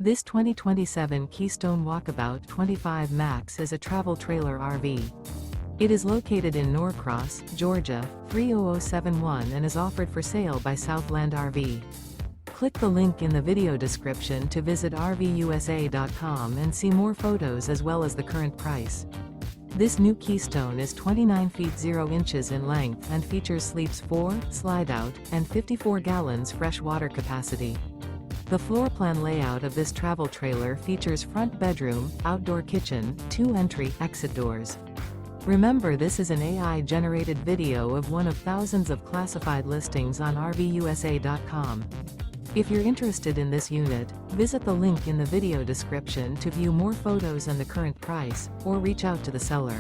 This 2027 Keystone Walkabout 25 Max is a travel trailer RV. It is located in Norcross, Georgia, 30071 and is offered for sale by Southland RV. Click the link in the video description to visit RVUSA.com and see more photos as well as the current price. This new Keystone is 29 feet 0 inches in length and features sleeps 4, Slideout, and 54 gallons fresh water capacity. The floor plan layout of this travel trailer features front bedroom, outdoor kitchen, 2 entry/exit doors. Remember, this is an AI-generated video of one of thousands of classified listings on RVUSA.com. If you're interested in this unit, visit the link in the video description to view more photos and the current price, or reach out to the seller.